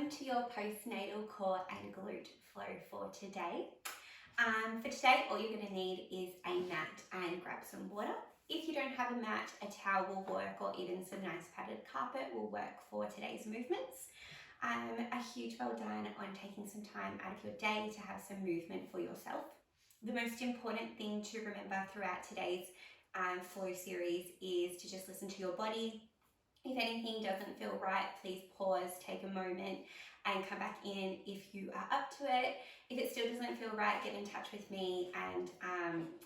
welcome to your postnatal core and glute flow for today. For today, all you're going to need is a mat and grab some water. If you don't have a mat, a towel will work, or even some nice padded carpet will work for today's movements. A huge well done on taking some time out of your day to have some movement for yourself. The most important thing to remember throughout today's flow series is to just listen to your body. If anything doesn't feel right, please pause, take a moment and come back in if you are up to it. If it still doesn't feel right, get in touch with me and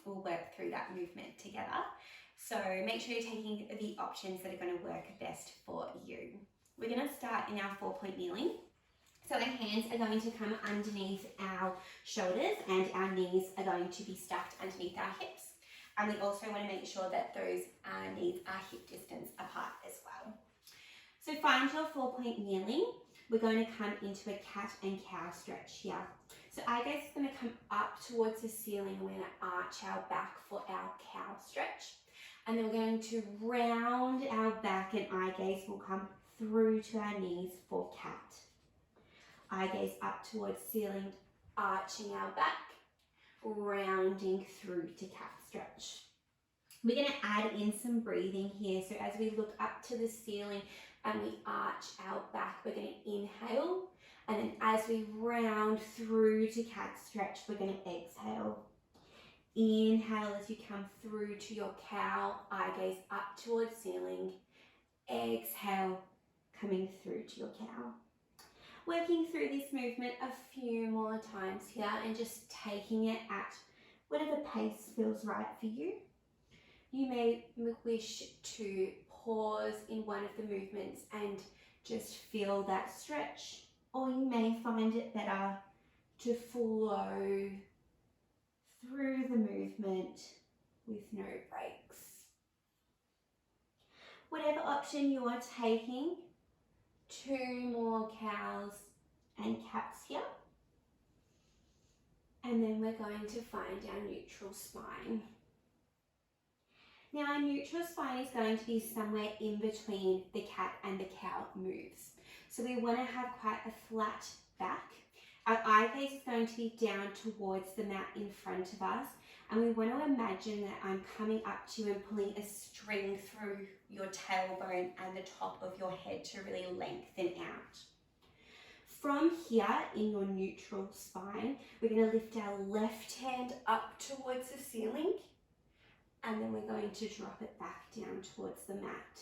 we'll work through that movement together. So make sure you're taking the options that are going to work best for you. We're going to start in our 4-point kneeling. So our hands are going to come underneath our shoulders and our knees are going to be stacked underneath our hips. And we also want to make sure that those knees are hip distance apart as well. So find your 4-point kneeling. We're going to come into a cat and cow stretch here. So our gaze is going to come up towards the ceiling. We're going to arch our back for our cow stretch. And then we're going to round our back and eye gaze will come through to our knees for cat. Eye gaze up towards ceiling, arching our back, rounding through to cat stretch. We're going to add in some breathing here. So as we look up to the ceiling and we arch our back, we're going to inhale. And then as we round through to cat stretch, we're going to exhale. Inhale as you come through to your cow, eye gaze up towards ceiling. Exhale, coming through to your cow. Working through this movement a few more times here and just taking it at whatever pace feels right for you. You may wish to pause in one of the movements and just feel that stretch, or you may find it better to flow through the movement with no breaks. Whatever option you are taking, 2 more cows and cats here. And then we're going to find our neutral spine. Now our neutral spine is going to be somewhere in between the cat and the cow moves. So we want to have quite a flat back. Our eye gaze is going to be down towards the mat in front of us. And we want to imagine that I'm coming up to you and pulling a string through your tailbone and the top of your head to really lengthen out. From here in your neutral spine, we're going to lift our left hand up towards the ceiling and then we're going to drop it back down towards the mat.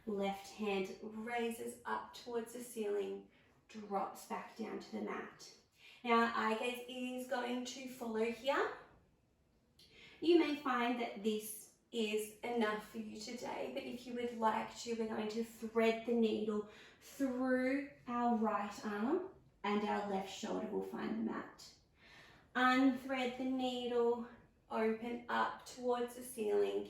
Left hand raises up towards the ceiling, drops back down to the mat. Now our eye gaze is going to follow here. You may find that this is enough for you today, but if you would like to, we're going to thread the needle through our right arm and our left shoulder will find the mat. Unthread the needle, open up towards the ceiling,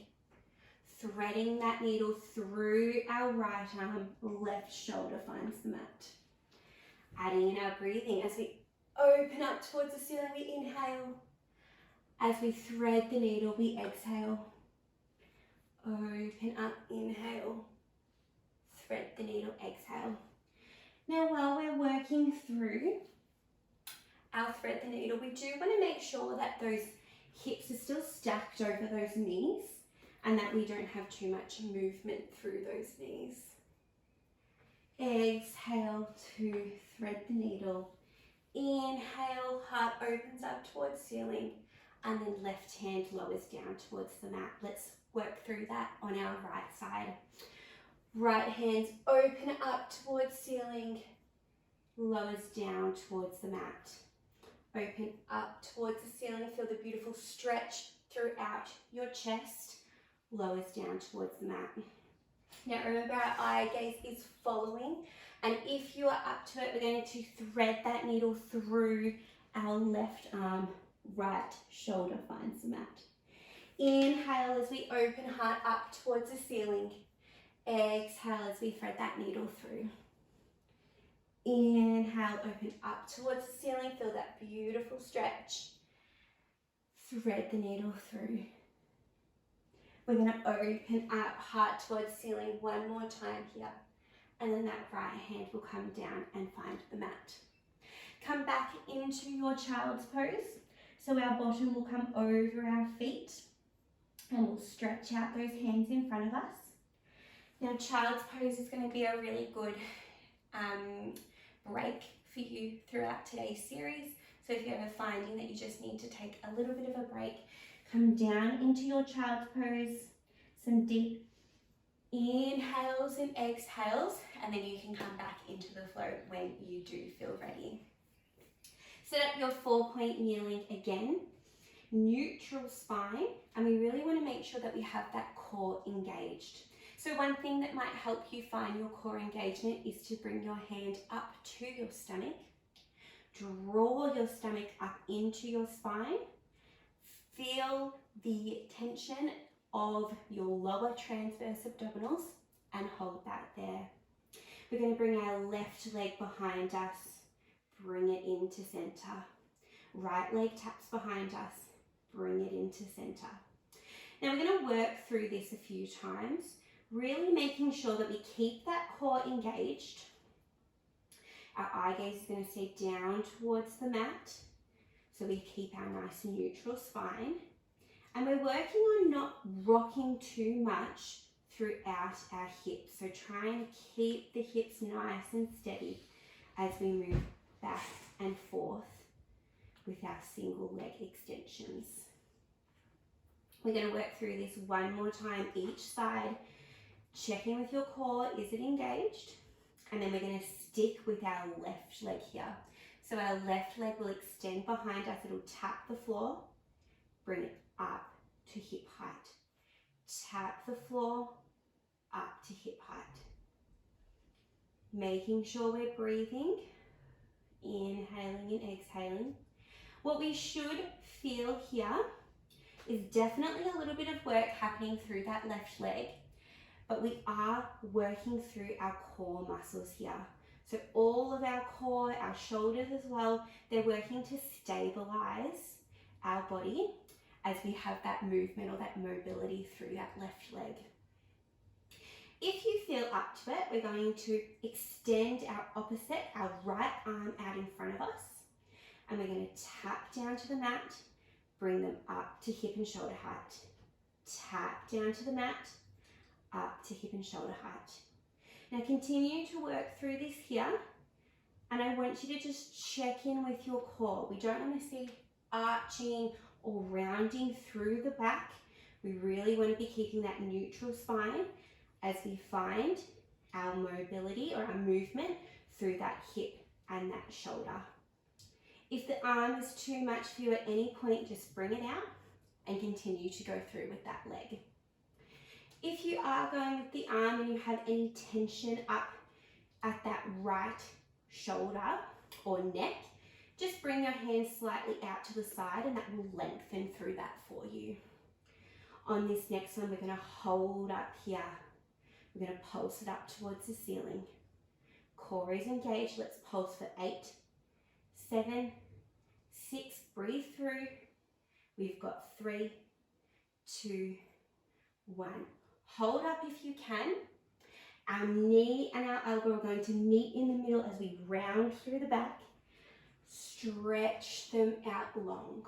threading that needle through our right arm, left shoulder finds the mat. Adding in our breathing as we open up towards the ceiling, we inhale. As we thread the needle, we exhale. Open up, inhale. Thread the needle, exhale. Now while we're working through our thread the needle, we do want to make sure that those hips are still stacked over those knees and that we don't have too much movement through those knees. Exhale to thread the needle. Inhale, heart opens up towards ceiling. And then left hand lowers down towards the mat. Let's work through that on our right side. Right hand open up towards ceiling, lowers down towards the mat. Open up towards the ceiling, feel the beautiful stretch throughout your chest, lowers down towards the mat. Now remember our eye gaze is following, and if you are up to it, we're going to thread that needle through our left arm. Right shoulder finds the mat. Inhale as we open heart up towards the ceiling. Exhale as we thread that needle through. Inhale, open up towards the ceiling. Feel that beautiful stretch. Thread the needle through. We're going to open up heart towards ceiling one more time here. and then that right hand will come down and find the mat. Come back into your child's pose. So our bottom will come over our feet and we'll stretch out those hands in front of us. Now child's pose is going to be a really good break for you throughout today's series. So if you're ever finding that you just need to take a little bit of a break, come down into your child's pose, some deep inhales and exhales, and then you can come back into the flow when you do feel ready. Set up your 4-point kneeling again, neutral spine, and we really want to make sure that we have that core engaged. So one thing that might help you find your core engagement is to bring your hand up to your stomach, draw your stomach up into your spine, feel the tension of your lower transverse abdominals and hold that there. We're going to bring our left leg behind us, bring it into center. Right leg taps behind us, bring it into center. Now we're going to work through this a few times, really making sure that we keep that core engaged. Our eye gaze is going to stay down towards the mat, so we keep our nice neutral spine. And we're working on not rocking too much throughout our hips. So try and keep the hips nice and steady as we move back and forth with our single leg extensions. We're going to work through this one more time each side. Check in with your core, is it engaged? And then we're going to stick with our left leg here. So our left leg will extend behind us, it'll tap the floor, bring it up to hip height. Tap the floor, up to hip height. Making sure we're breathing, inhaling and exhaling. What we should feel here is definitely a little bit of work happening through that left leg, but we are working through our core muscles here. So all of our core, our shoulders as well, they're working to stabilize our body as we have that movement or that mobility through that left leg. If you feel up to it, we're going to extend our opposite, our right arm out in front of us, and we're going to tap down to the mat, bring them up to hip and shoulder height. Tap down to the mat, up to hip and shoulder height. Now continue to work through this here, and I want you to just check in with your core. We don't want to see arching or rounding through the back. We really want to be keeping that neutral spine as we find our mobility or our movement through that hip and that shoulder. If the arm is too much for you at any point, just bring it out and continue to go through with that leg. If you are going with the arm and you have any tension up at that right shoulder or neck, just bring your hands slightly out to the side and that will lengthen through that for you. On this next one, we're going to hold up here. We're going to pulse it up towards the ceiling. Core is engaged. Let's pulse for 8, 7, 6. Breathe through. We've got 3, 2, 1. Hold up if you can. Our knee and our elbow are going to meet in the middle as we round through the back. Stretch them out long.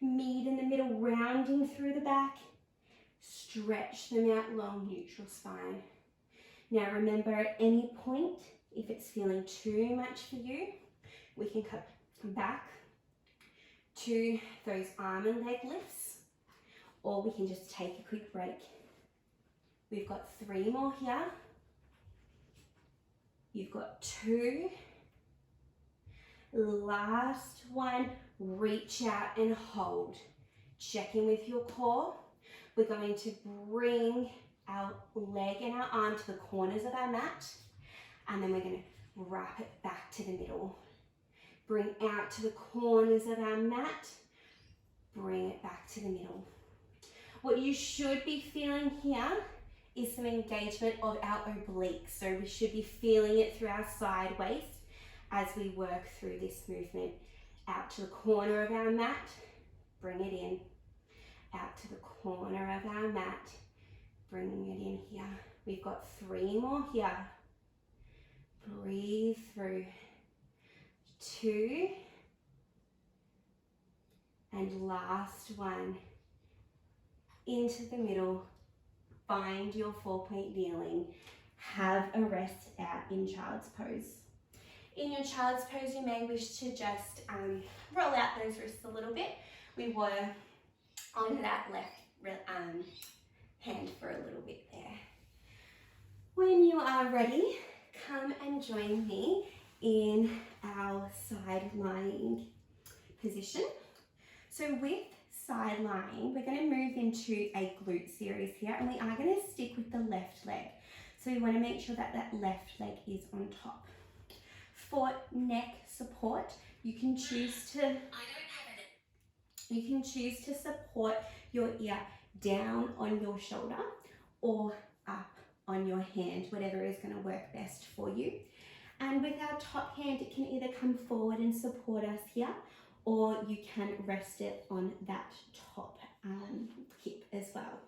Meet in the middle, rounding through the back. Stretch them out long, neutral spine. Now remember, at any point, if it's feeling too much for you, we can come back to those arm and leg lifts, or we can just take a quick break. We've got 3 more here. You've got 2. Last one, reach out and hold. Check in with your core. We're going to bring our leg and our arm to the corners of our mat, and then we're going to wrap it back to the middle. Bring out to the corners of our mat, bring it back to the middle. What you should be feeling here is some engagement of our obliques. So we should be feeling it through our side waist as we work through this movement. Out to the corner of our mat, bring it in. Out to the corner of our mat, bringing it in here. We've got 3 more here. Breathe through. 2. And last one. Into the middle. Find your 4-point kneeling. Have a rest out in child's pose. In your child's pose, you may wish to just roll out those wrists a little bit. We were on that left hand for a little bit there. When you are ready, come and join me in our side lying position. So with side lying, we're going to move into a glute series here, and we are going to stick with the left leg. So we want to make sure that that left leg is on top. For neck support, you can choose to support your ear down on your shoulder or up on your hand, whatever is going to work best for you. And with our top hand, it can either come forward and support us here, or you can rest it on that top hip as well.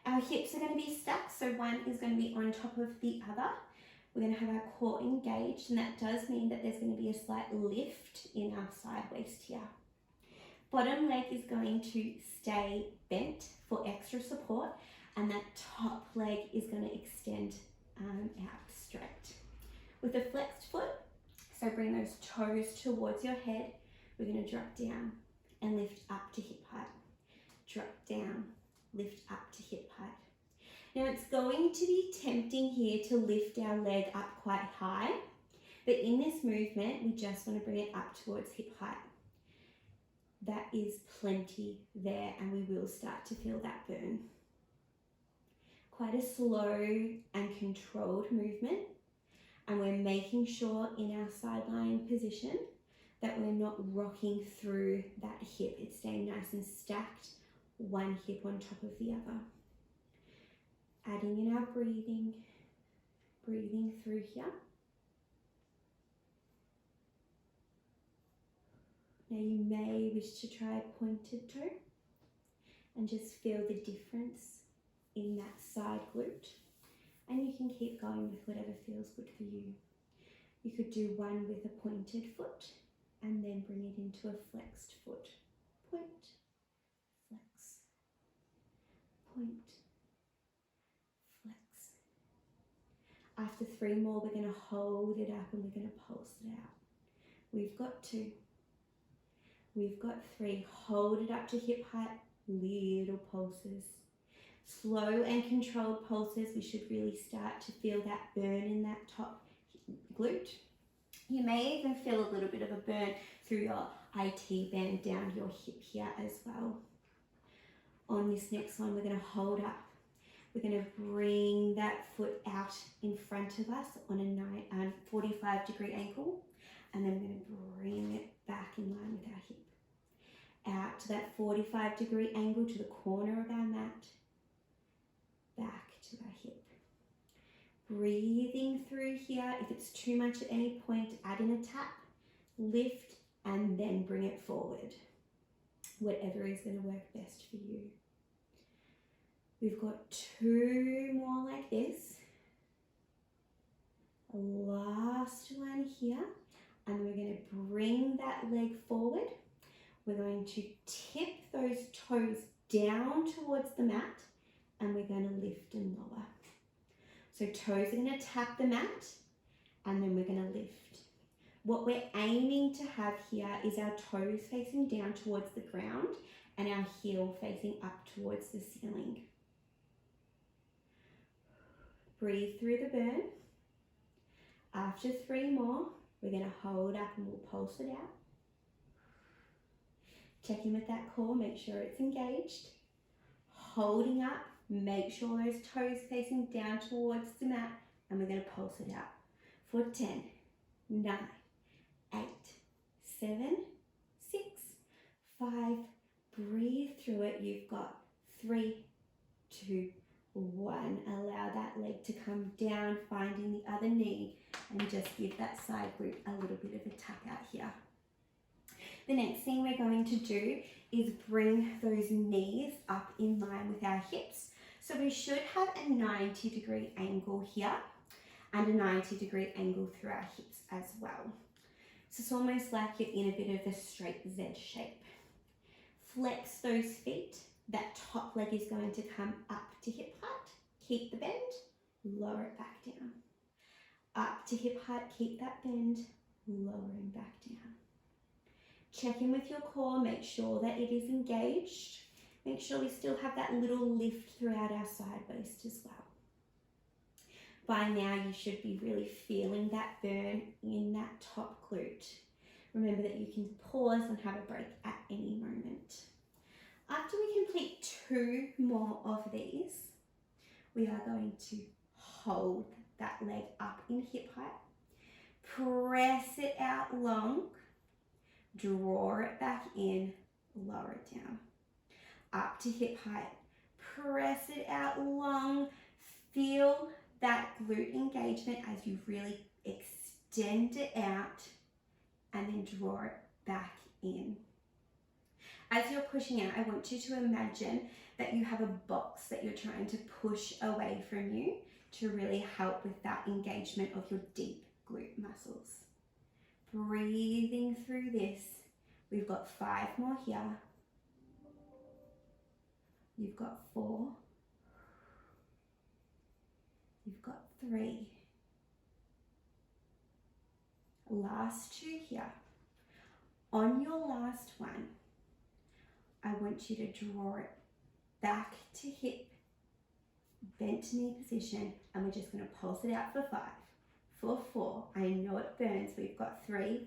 Our hips are going to be stacked, so one is going to be on top of the other. We're going to have our core engaged, and that does mean that there's going to be a slight lift in our side waist here. Bottom leg is going to stay bent for extra support, and that top leg is going to extend out straight. With a flexed foot, so bring those toes towards your head, we're going to drop down and lift up to hip height. Drop down, lift up to hip height. Now it's going to be tempting here to lift our leg up quite high, but in this movement, we just want to bring it up towards hip height. That is plenty there, and we will start to feel that burn. Quite a slow and controlled movement, and we're making sure in our side lying position that we're not rocking through that hip. It's staying nice and stacked, one hip on top of the other. Adding in our breathing through here. Now you may wish to try a pointed toe and just feel the difference in that side glute. And you can keep going with whatever feels good for you. You could do one with a pointed foot and then bring it into a flexed foot. Point, flex, point, flex. After 3 more, we're going to hold it up and we're going to pulse it out. We've got 2. We've got 3. Hold it up to hip height, little pulses. Slow and controlled pulses. We should really start to feel that burn in that top glute. You may even feel a little bit of a burn through your IT band down your hip here as well. On this next one, we're going to hold up. We're going to bring that foot out in front of us on a 45-degree angle, and then we're going to bring it back in line with our hip. Out to that 45-degree angle to the corner of our mat, back to our hip. Breathing through here. If it's too much at any point, add in a tap, lift, and then bring it forward. Whatever is going to work best for you. We've got 2 more like this. Last one here. And we're going to bring that leg forward. We're going to tip those toes down towards the mat, and we're going to lift and lower. So toes are going to tap the mat, and then we're going to lift. What we're aiming to have here is our toes facing down towards the ground and our heel facing up towards the ceiling. Breathe through the burn. After 3 more, we're going to hold up and we'll pulse it out. Check in with that core, make sure it's engaged. Holding up, make sure those toes facing down towards the mat, and we're going to pulse it out for 10, 9, 8, 7, 6, 5. Breathe through it. You've got 3, 2, 1. Allow that leg to come down, finding the other knee, and just give that side glute a little bit of a tuck out here. The next thing we're going to do is bring those knees up in line with our hips. So we should have a 90-degree angle here, and a 90-degree angle through our hips as well. So it's almost like you're in a bit of a straight Z shape. Flex those feet. That top leg is going to come up to hip height. Keep the bend, lower it back down. Up to hip height, keep that bend, lowering back down. Check in with your core, make sure that it is engaged. Make sure we still have that little lift throughout our side waist as well. By now you should be really feeling that burn in that top glute. Remember that you can pause and have a break at any moment. After we complete 2 more of these, we are going to hold that leg up in hip height, press it out long, draw it back in, lower it down. Up to hip height, press it out long, feel that glute engagement as you really extend it out, and then draw it back in. As you're pushing out, I want you to imagine that you have a box that you're trying to push away from you to really help with that engagement of your deep glute muscles. Breathing through this. We've got 5 more here. You've got 4. You've got 3. Last 2 here. On your last one, I want you to draw it back to hip, bent knee position, and we're just going to pulse it out for 5, for 4. I know it burns. We've got 3,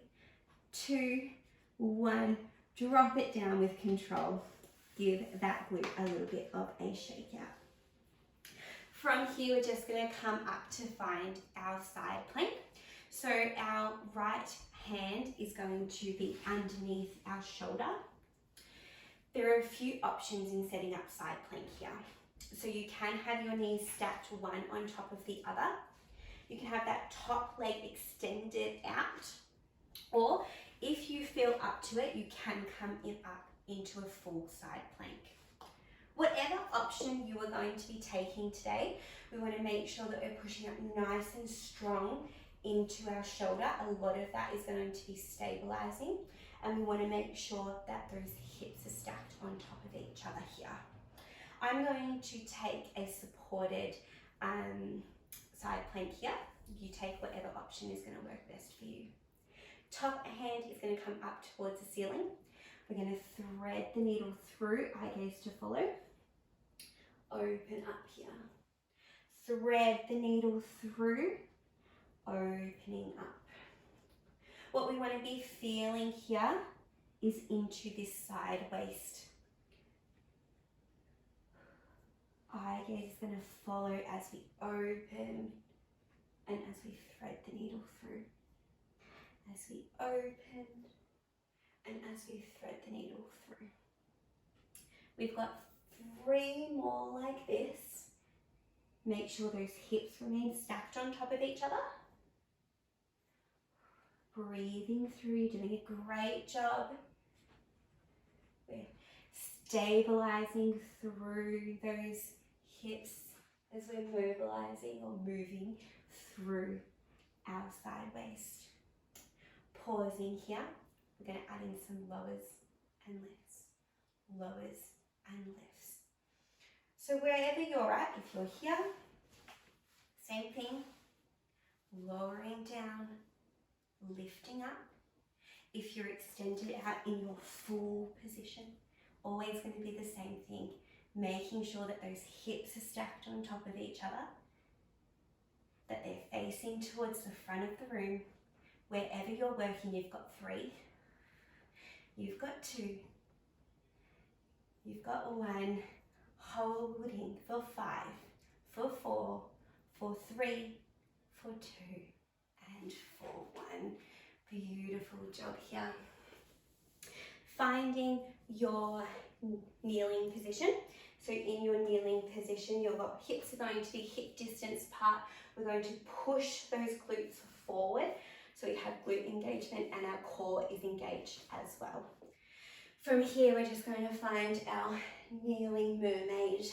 2, 1. Drop it down with control. Give that glute a little bit of a shake out. From here, we're just going to come up to find our side plank. So our right hand is going to be underneath our shoulder. There are a few options in setting up side plank here. So you can have your knees stacked one on top of the other. You can have that top leg extended out, or if you feel up to it, you can come up into a full side plank. Whatever option you are going to be taking today, we want to make sure that we're pushing up nice and strong into our shoulder. A lot of that is going to be stabilizing, and we want to make sure that those hips are stacked on top of each other here. I'm going to take a supported side plank here. You take whatever option is going to work best for you. Top hand is going to come up towards the ceiling. We're going to thread the needle through, eye gaze to follow. Open up here. Thread the needle through, opening up. What we want to be feeling here is into this side waist. Eye gaze is going to follow as we open and as we thread the needle through. As we open and as we thread the needle through. We've got 3 more like this. Make sure those hips remain stacked on top of each other. Breathing through, doing a great job. We're stabilizing through those hips as we're mobilizing or moving through our side waist. Pausing here, we're going to add in some lowers and lifts, lowers and lifts. So wherever you're at, if you're here, same thing, lowering down, lifting up. If you're extended out in your full position, always going to be the same thing, making sure that those hips are stacked on top of each other, that they're facing towards the front of the room. Wherever you're working, you've got 3, you've got 2, you've got 1, holding for 5, for 4, for 3, for 2, and for 1. Beautiful job here. Finding your kneeling position. So in your kneeling position, your hips are going to be hip distance apart. We're going to push those glutes forward. So we have glute engagement and our core is engaged as well. From here, we're just going to find our kneeling mermaid.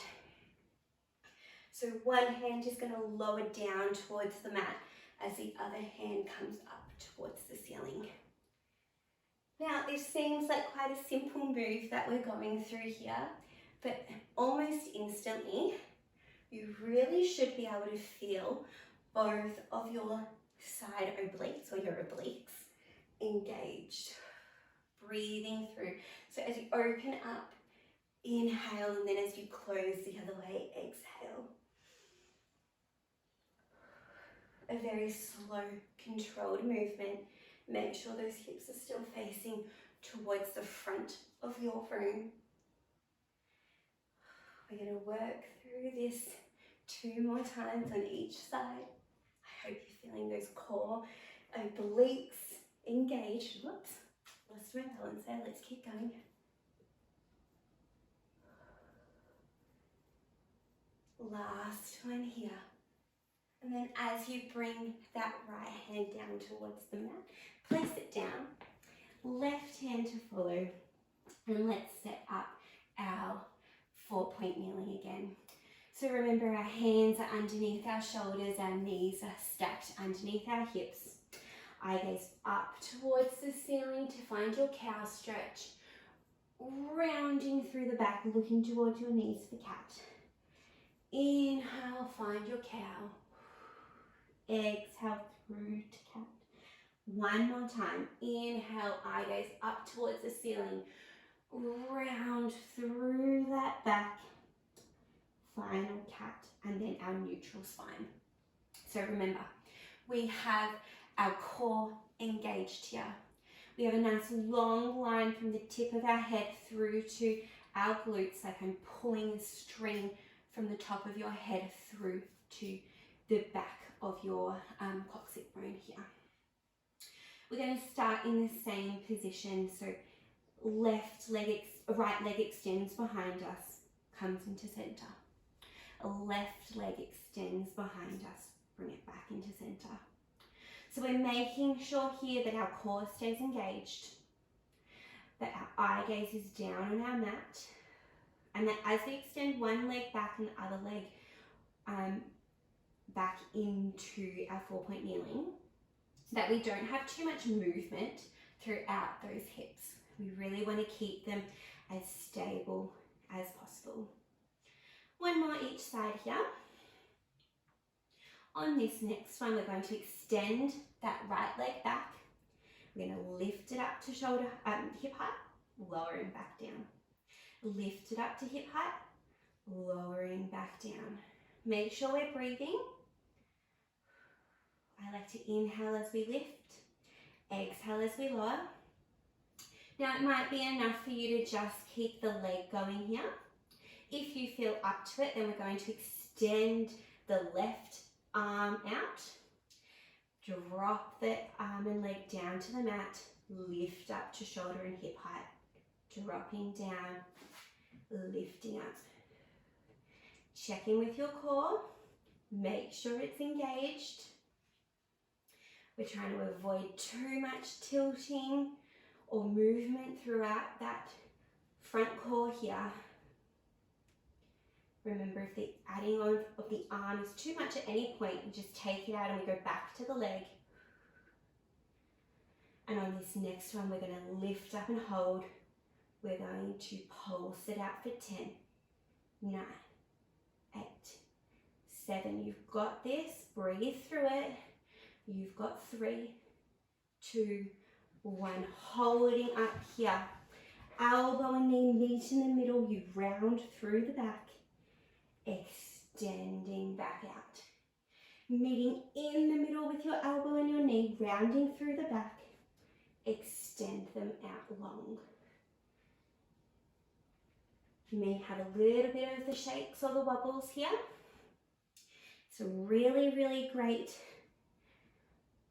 So one hand is going to lower down towards the mat. as the other hand comes up towards the ceiling. Now, this seems like quite a simple move that we're going through here, but almost instantly, you really should be able to feel both of your side obliques or your obliques engaged. Breathing through. So as you open up, inhale, and then as you close the other way, exhale. A very slow, controlled movement. Make sure those hips are still facing towards the front of your room. We're going to work through this 2 more times on each side. I hope you're feeling those core obliques engaged. Whoops, lost my balance there. Let's keep going. Last one here. And then as you bring that right hand down towards the mat, place it down, left hand to follow, and let's set up our 4-point kneeling again. So remember, our hands are underneath our shoulders, our knees are stacked underneath our hips. Eye gaze up towards the ceiling to find your cow stretch, rounding through the back, looking towards your knees for cat. Inhale, find your cow. Exhale through to cat. One more time. Inhale, eye gaze up towards the ceiling. Round through that back. Final cat, and then our neutral spine. So remember, we have our core engaged here. We have a nice long line from the tip of our head through to our glutes, like I'm pulling a string from the top of your head through to the back of your coccyx bone here. We're going to start in the same position. So right leg extends behind us, comes into center. Left leg extends behind us, bring it back into center. So we're making sure here that our core stays engaged, that our eye gaze is down on our mat, and that as we extend one leg back and the other leg back into our 4-point kneeling, that we don't have too much movement throughout those hips. We really want to keep them as stable as possible. One more each side here. On this next one, we're going to extend that right leg back. We're going to lift it up to hip height, lowering back down. Lift it up to hip height, lowering back down. Make sure we're breathing. I like to inhale as we lift, exhale as we lower. Now it might be enough for you to just keep the leg going here. If you feel up to it, then we're going to extend the left arm out. Drop the arm and leg down to the mat. Lift up to shoulder and hip height. Dropping down, lifting up. Check in with your core. Make sure it's engaged. We're trying to avoid too much tilting or movement throughout that front core here. Remember, if the adding on of the arm is too much at any point, you just take it out and we go back to the leg. And on this next one, we're going to lift up and hold. We're going to pulse it out for 10, 9, 8, 7. You've got this. Breathe through it. You've got 3, 2, 1. Holding up here. Elbow and knee meet in the middle. You round through the back. Extending back out. Meeting in the middle with your elbow and your knee. Rounding through the back. Extend them out long. You may have a little bit of the shakes or the wobbles here. It's a really, really great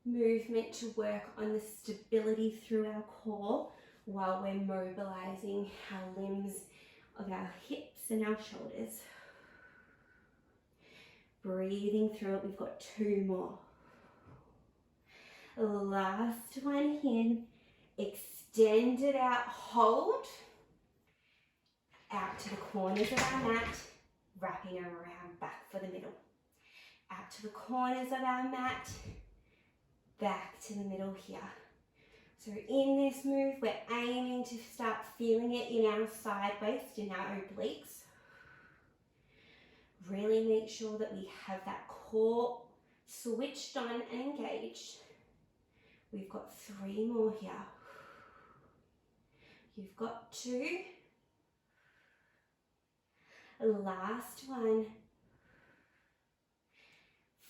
movement to work on the stability through our core while we're mobilizing our limbs of our hips and our shoulders. Breathing through it, we've got 2 more. Last one in, extend it out, hold, out to the corners of our mat, wrapping around back for the middle. Out to the corners of our mat, back to the middle here. So in this move, we're aiming to start feeling it in our side waist, in our obliques. Really make sure that we have that core switched on and engaged. We've got 3 more here. You've got 2. Last one.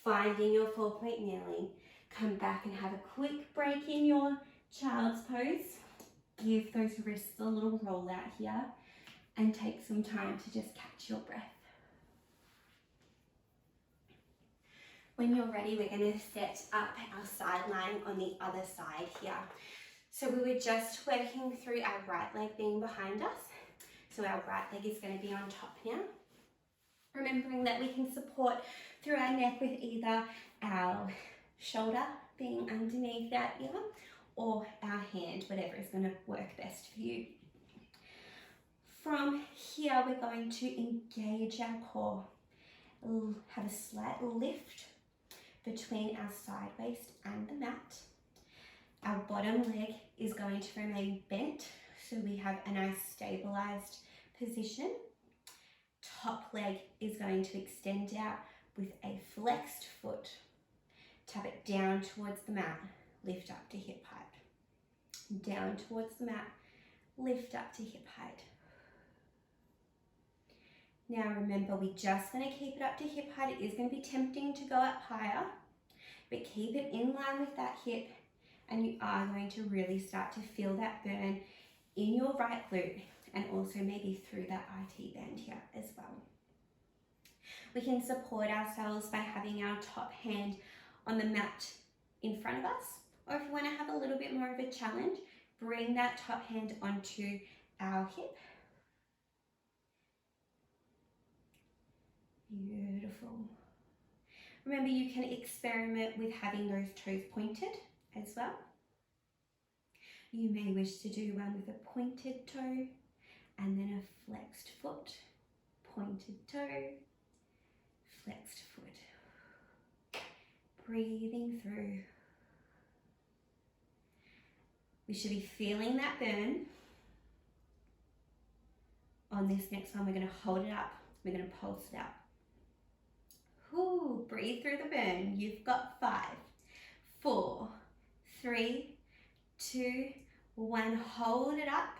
Finding your 4-point kneeling. Come back and have a quick break in your child's pose. Give those wrists a little roll out here and take some time to just catch your breath. When you're ready, we're going to set up our sideline on the other side here. So we were just working through our right leg being behind us. So our right leg is going to be on top now. Remembering that we can support through our neck with either our shoulder being underneath our ear or our hand, whatever is going to work best for you. From here, we're going to engage our core. We'll have a slight lift between our side waist and the mat. Our bottom leg is going to remain bent, so we have a nice stabilized position. Top leg is going to extend out with a flexed foot. Tap it down towards the mat, lift up to hip height. Down towards the mat, lift up to hip height. Now remember, we're just going to keep it up to hip height. It is going to be tempting to go up higher, but keep it in line with that hip, and you are going to really start to feel that burn in your right glute and also maybe through that IT band here as well. We can support ourselves by having our top hand on the mat in front of us, or if you want to have a little bit more of a challenge, bring that top hand onto our hip. Beautiful. Remember, you can experiment with having those toes pointed as well. You may wish to do one with a pointed toe and then a flexed foot, pointed toe, flexed foot. Breathing through. We should be feeling that burn. On this next one, we're going to hold it up. We're going to pulse it out. Ooh, breathe through the burn. You've got 5, 4, 3, 2, 1. Hold it up.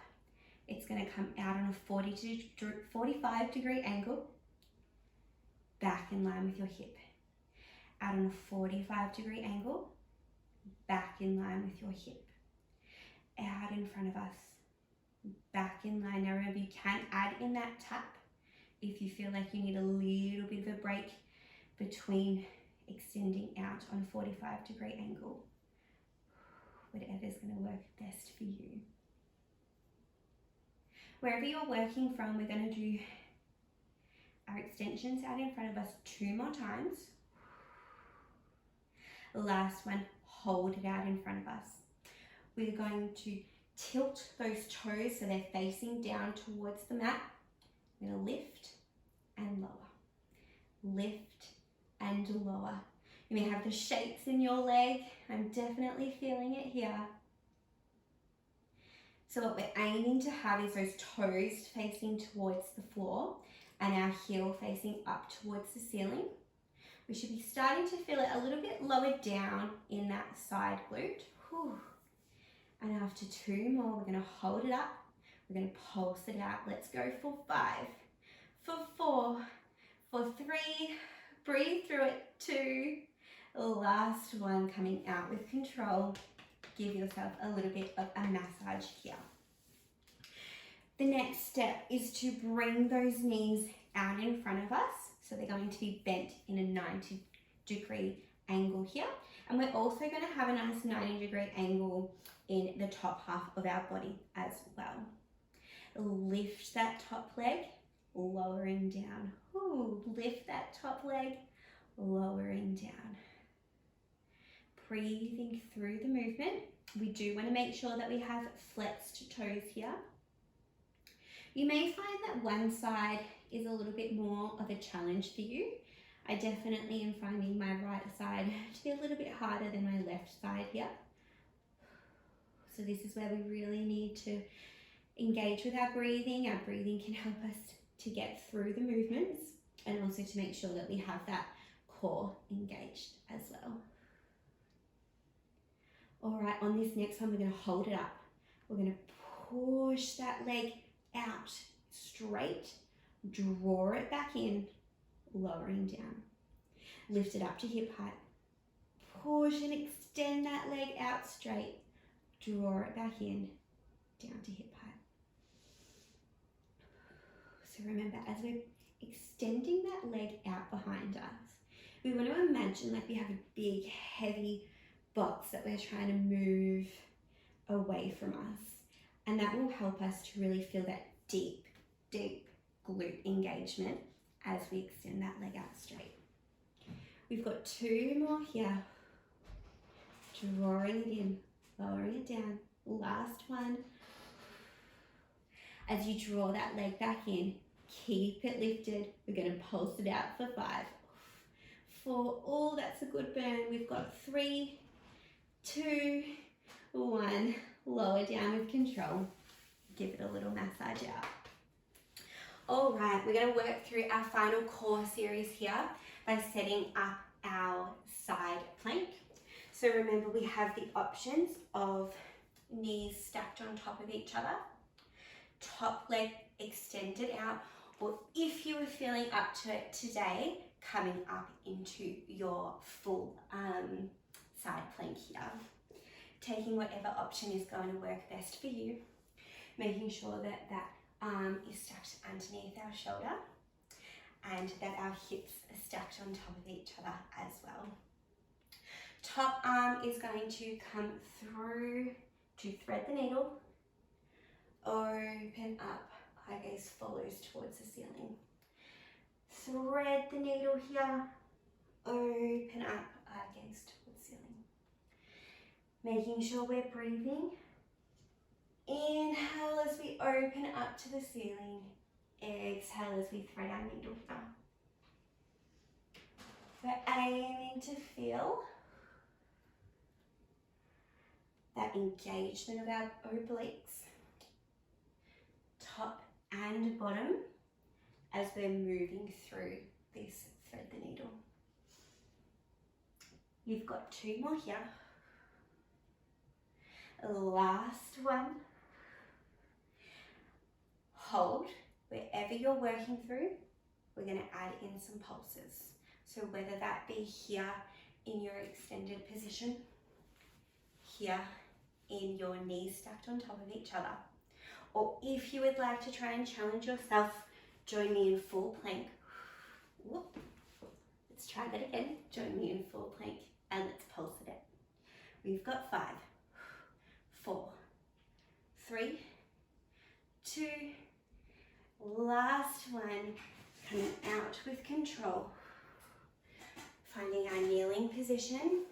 It's going to come out on a 45-degree angle. Back in line with your hip. Out on a 45-degree angle. Back in line with your hip. Out in front of us. Back in line. Now remember, you can add in that tap if you feel like you need a little bit of a break between extending out on a 45-degree angle. Whatever is going to work best for you. Wherever you're working from, we're going to do our extensions out in front of us 2 more times. Last one, hold it out in front of us. We're going to tilt those toes so they're facing down towards the mat. We're going to lift and lower. Lift and lower. You may have the shakes in your leg. I'm definitely feeling it here. So what we're aiming to have is those toes facing towards the floor and our heel facing up towards the ceiling. We should be starting to feel it a little bit lower down in that side glute. Whew. And after 2 more, we're going to hold it up. We're going to pulse it out. Let's go for 5, for 4, for 3. Breathe through it. 2. Last one, coming out with control. Give yourself a little bit of a massage here. The next step is to bring those knees out in front of us. So they're going to be bent in a 90-degree angle here. And we're also going to have a nice 90-degree angle in the top half of our body as well. Lift that top leg, lowering down. Ooh, lift that top leg, lowering down. Breathing through the movement. We do want to make sure that we have flexed toes here. You may find that one side is a little bit more of a challenge for you. I definitely am finding my right side to be a little bit harder than my left side here. So this is where we really need to engage with our breathing. Our breathing can help us to get through the movements and also to make sure that we have that core engaged as well. All right, on this next one, we're going to hold it up. We're going to push that leg out straight, draw it back in, lowering down. Lift it up to hip height. Push and extend that leg out straight, draw it back in, down to hip height. So remember, as we're extending that leg out behind us, we want to imagine like we have a big, heavy box that we're trying to move away from us. And that will help us to really feel that deep, deep glute engagement as we extend that leg out straight. We've got 2 more here. Drawing it in, lowering it down. Last one. As you draw that leg back in, keep it lifted. We're going to pulse it out for 5, 4. Oh, that's a good burn. We've got 3, 2, 1. Lower down with control. Give it a little massage out. All right, we're going to work through our final core series here by setting up our side plank. So remember, we have the options of knees stacked on top of each other, top leg extended out, or if you were feeling up to it today, coming up into your full side plank here. Taking whatever option is going to work best for you, making sure that that arm is stacked underneath our shoulder and that our hips are stacked on top of each other as well. Top arm is going to come through to thread the needle, open up, eye gaze follows towards the ceiling. Thread the needle here, open up, eye gaze towards ceiling. Making sure we're breathing. Inhale as we open up to the ceiling. Exhale as we thread our needle here. We're aiming to feel that engagement of our obliques, top and bottom, as we're moving through this thread the needle. You've got 2 more here. Last one. Hold. Wherever you're working through, we're going to add in some pulses. So whether that be here in your extended position, here in your knees stacked on top of each other, or if you would like to try and challenge yourself, join me in full plank. Whoop. Let's try that again. Join me in full plank and let's pulse it out. We've got 5, 4, 3, 2, last one, coming out with control. Finding our kneeling position.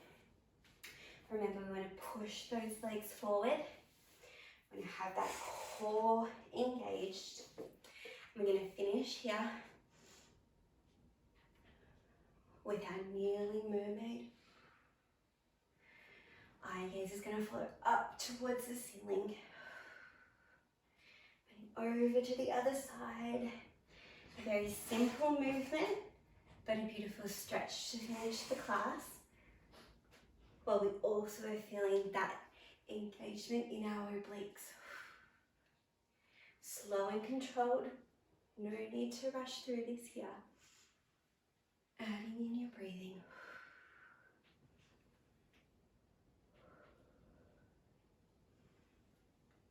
Remember, we want to push those legs forward. We're going to have that core engaged. We're going to finish here with our kneeling mermaid. Eye gaze is going to float up towards the ceiling. Over to the other side. A very simple movement, but a beautiful stretch to finish the class. While we also are feeling that engagement in our obliques. Slow and controlled. No need to rush through this here. Adding in your breathing.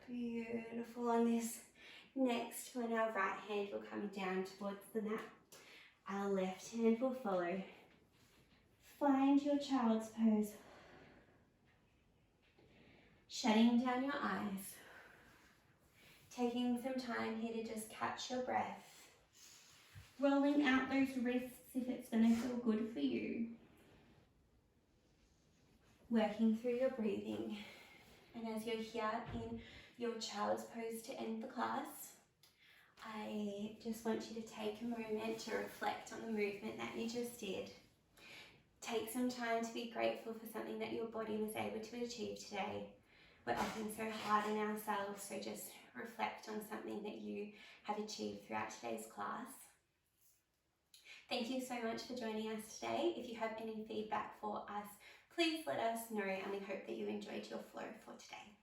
Beautiful. On this next one, our right hand will come down towards the mat. Our left hand will follow. Find your child's pose. Shutting down your eyes. Taking some time here to just catch your breath. Rolling out those wrists if it's going to feel good for you. Working through your breathing. And as you're here in your child's pose to end the class, I just want you to take a moment to reflect on the movement that you just did. Take some time to be grateful for something that your body was able to achieve today. We're often so hard on ourselves, so just reflect on something that you have achieved throughout today's class. Thank you so much for joining us today. If you have any feedback for us, please let us know, and we hope that you enjoyed your flow for today.